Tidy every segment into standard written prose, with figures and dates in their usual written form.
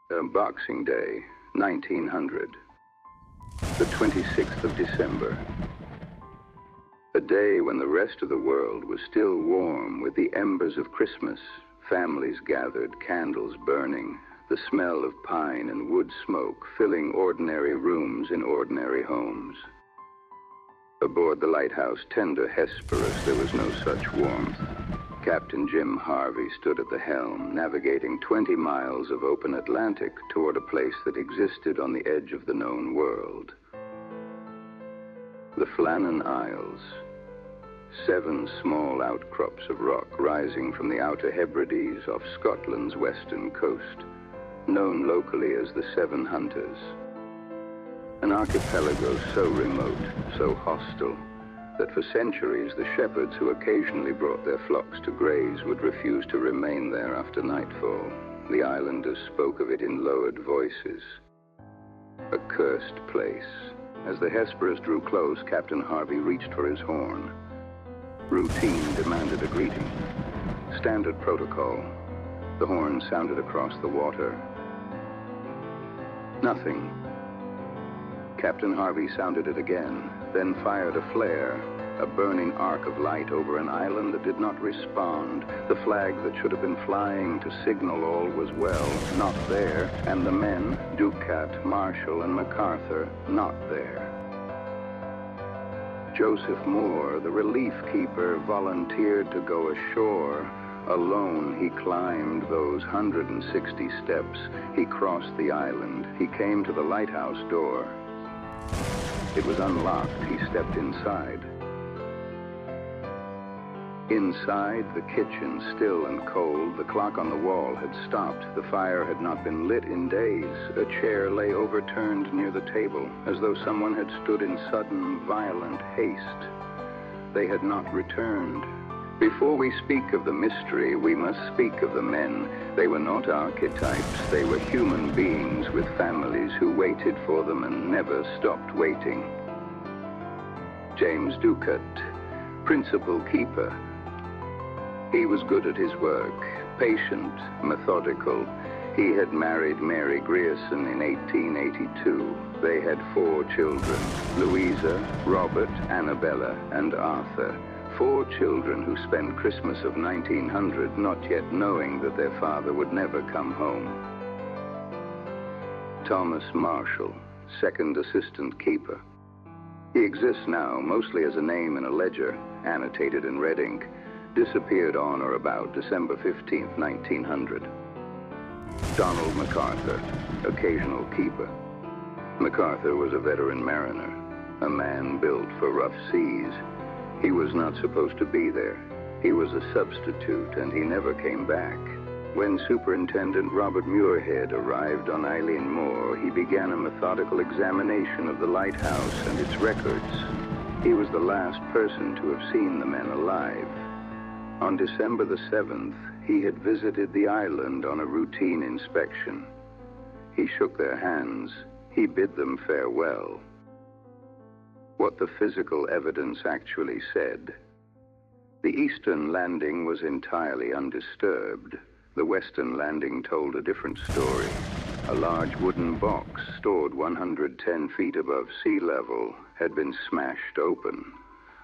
Boxing Day, 1900. The 26th of December. A day when the rest of the world was still warm with the embers of Christmas, families gathered, candles burning, the smell of pine and wood smoke filling ordinary rooms in ordinary homes. Aboard the lighthouse tender Hesperus, there was no such warmth. Captain Jim Harvey stood at the helm, navigating 20 miles of open Atlantic toward a place that existed on the edge of the known world. The Flannan Isles. 7 small outcrops of rock rising from the Outer Hebrides off Scotland's western coast, known locally as the Seven Hunters. An archipelago so remote, so hostile, that for centuries the shepherds who occasionally brought their flocks to graze would refuse to remain there after nightfall. The islanders spoke of it in lowered voices. A cursed place. As the Hesperus drew close, Captain Harvey reached for his horn. Routine demanded a greeting. Standard protocol. The horn sounded across the water. Nothing. Captain Harvey sounded it again, then fired a flare, a burning arc of light over an island that did not respond, the flag that should have been flying to signal all was well, not there, and the men, Ducat, Marshall, and MacArthur, not there. Joseph Moore, the relief keeper, volunteered to go ashore. Alone, he climbed those 160 steps. He crossed the island. He came to the lighthouse door. It was unlocked. He stepped inside. Inside, the kitchen, still and cold, the clock on the wall had stopped. The fire had not been lit in days. A chair lay overturned near the table, as though someone had stood in sudden, violent haste. They had not returned. Before we speak of the mystery, we must speak of the men. They were not archetypes. They were human beings with families who waited for them and never stopped waiting. James Ducat, principal keeper. He was good at his work, patient, methodical. He had married Mary Grierson in 1882. They had 4 children, Louisa, Robert, Annabella, and Arthur. 4 children who spent Christmas of 1900 not yet knowing that their father would never come home. Thomas Marshall, second assistant keeper. He exists now mostly as a name in a ledger, annotated in red ink, disappeared on or about December 15, 1900. Donald MacArthur, occasional keeper. MacArthur was a veteran mariner, a man built for rough seas. He was not supposed to be there. He was a substitute, and he never came back. When Superintendent Robert Muirhead arrived on Eileen Moor, he began a methodical examination of the lighthouse and its records. He was the last person to have seen the men alive. On December the 7th, he had visited the island on a routine inspection. He shook their hands. He bid them farewell. What the physical evidence actually said. The eastern landing was entirely undisturbed. The western landing told a different story. A large wooden box stored 110 feet above sea level had been smashed open.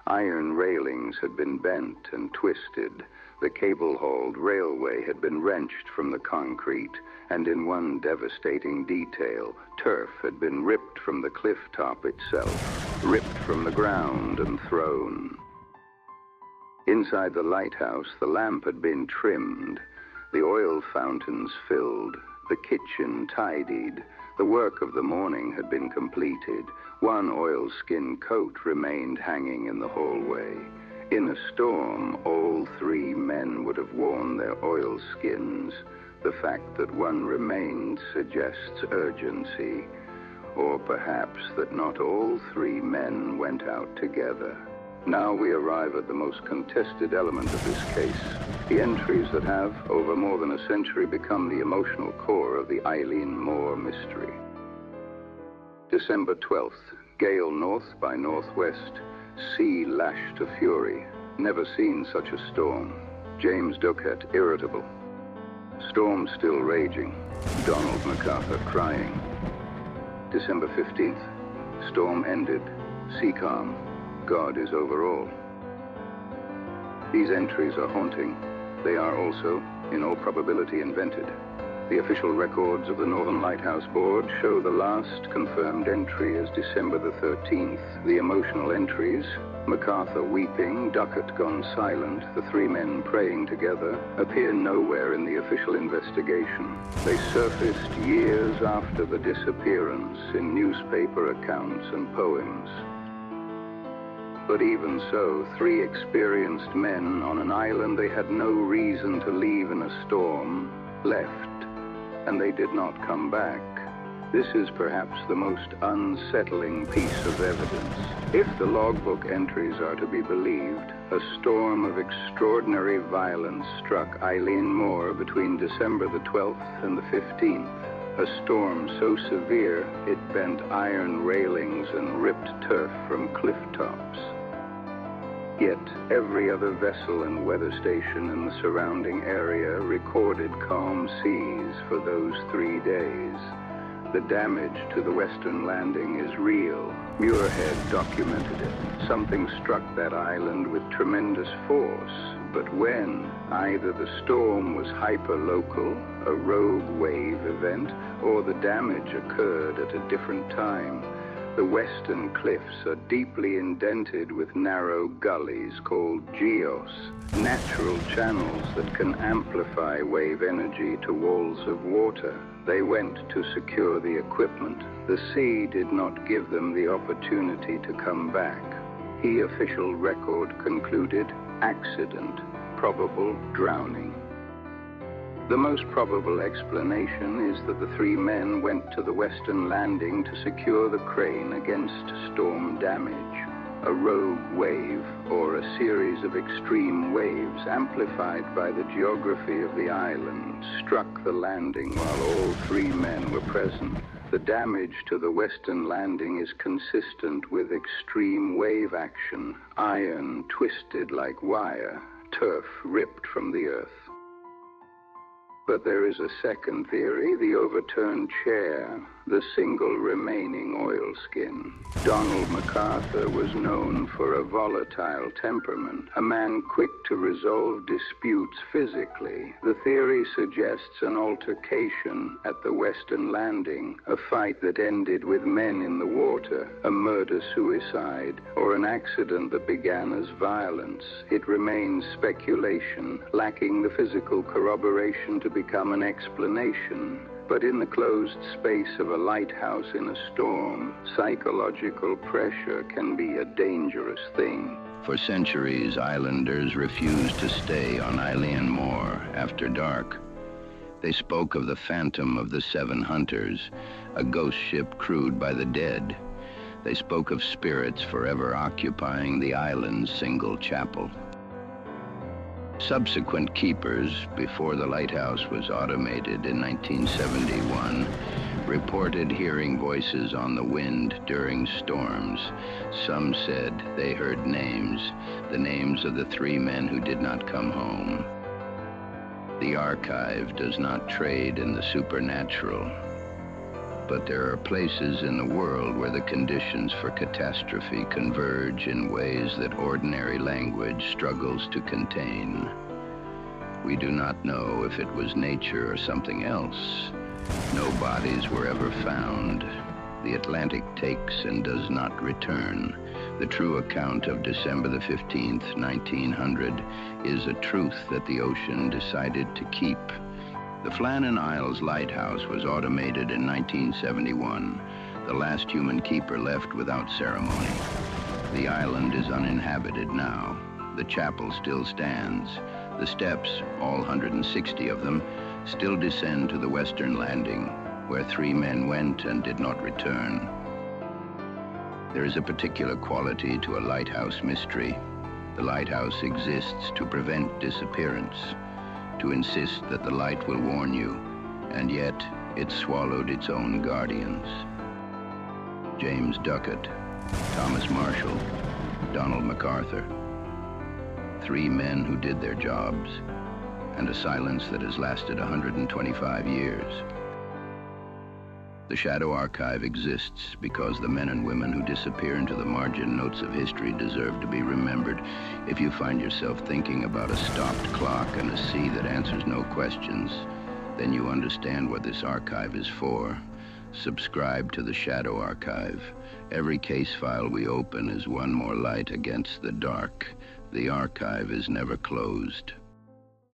Iron railings had been bent and twisted. The cable-hauled railway had been wrenched from the concrete, and in one devastating detail, turf had been ripped from the cliff top itself, ripped from the ground and thrown. Inside the lighthouse, the lamp had been trimmed, the oil fountains filled, the kitchen tidied. The work of the morning had been completed. One oilskin coat remained hanging in the hallway. In a storm, all 3 men would have worn their oilskins. The fact that one remained suggests urgency, or perhaps that not all 3 men went out together. Now we arrive at the most contested element of this case, the entries that have, over more than a century, become the emotional core of the Eileen Moor mystery. December 12th, gale north by northwest, sea lashed to fury. Never seen such a storm. James Ducat, irritable. Storm still raging. Donald MacArthur crying. December 15th. Storm ended. Sea calm. God is over all. These entries are haunting. They are also, in all probability, invented. The official records of the Northern Lighthouse Board show the last confirmed entry as December the 13th. The emotional entries, MacArthur weeping, Duckett gone silent, the three men praying together, appear nowhere in the official investigation. They surfaced years after the disappearance in newspaper accounts and poems. But even so, three experienced men on an island they had no reason to leave in a storm left, and they did not come back. This is perhaps the most unsettling piece of evidence. If the logbook entries are to be believed, a storm of extraordinary violence struck Eileen Moore between December the 12th and the 15th. A storm so severe it bent iron railings and ripped turf from cliff tops. Yet every other vessel and weather station in the surrounding area recorded calm seas for those 3 days. The damage to the western landing is real. Muirhead documented it. Something struck that island with tremendous force, but when? Either the storm was hyper-local, a rogue wave event, or the damage occurred at a different time. The western cliffs are deeply indented with narrow gullies called geos, natural channels that can amplify wave energy to walls of water. They went to secure the equipment. The sea did not give them the opportunity to come back. The official record concluded accident, probable drowning. The most probable explanation is that the three men went to the western landing to secure the crane against storm damage. A rogue wave, or a series of extreme waves amplified by the geography of the island, struck the landing while all three men were present. The damage to the western landing is consistent with extreme wave action, iron twisted like wire, turf ripped from the earth. But there is a second theory, the overturned chair, the single remaining oilskin. Donald MacArthur was known for a volatile temperament, a man quick to resolve disputes physically. The theory suggests an altercation at the western landing, a fight that ended with men in the water, a murder-suicide, or an accident that began as violence. It remains speculation, lacking the physical corroboration to become an explanation. But in the closed space of a lighthouse in a storm, psychological pressure can be a dangerous thing. For centuries, islanders refused to stay on Eileen Moore after dark. They spoke of the phantom of the Seven Hunters, a ghost ship crewed by the dead. They spoke of spirits forever occupying the island's single chapel. Subsequent keepers, before the lighthouse was automated in 1971, reported hearing voices on the wind during storms. Some said they heard names, the names of the three men who did not come home. The archive does not trade in the supernatural, but there are places in the world where the conditions for catastrophe converge in ways that ordinary language struggles to contain. We do not know if it was nature or something else. No bodies were ever found. The Atlantic takes and does not return. The true account of December the 15th, 1900, is a truth that the ocean decided to keep. The Flannan Isles Lighthouse was automated in 1971. The last human keeper left without ceremony. The island is uninhabited now. The chapel still stands. The steps, all 160 of them, still descend to the western landing, where three men went and did not return. There is a particular quality to a lighthouse mystery. The lighthouse exists to prevent disappearance, to insist that the light will warn you, and yet it swallowed its own guardians. James Duckett, Thomas Marshall, Donald MacArthur. Three men who did their jobs, and a silence that has lasted 125 years. The Shadow Archive exists because the men and women who disappear into the margin notes of history deserve to be remembered. If you find yourself thinking about a stopped clock and a sea that answers no questions, then you understand what this archive is for. Subscribe to the Shadow Archive. Every case file we open is one more light against the dark. The archive is never closed.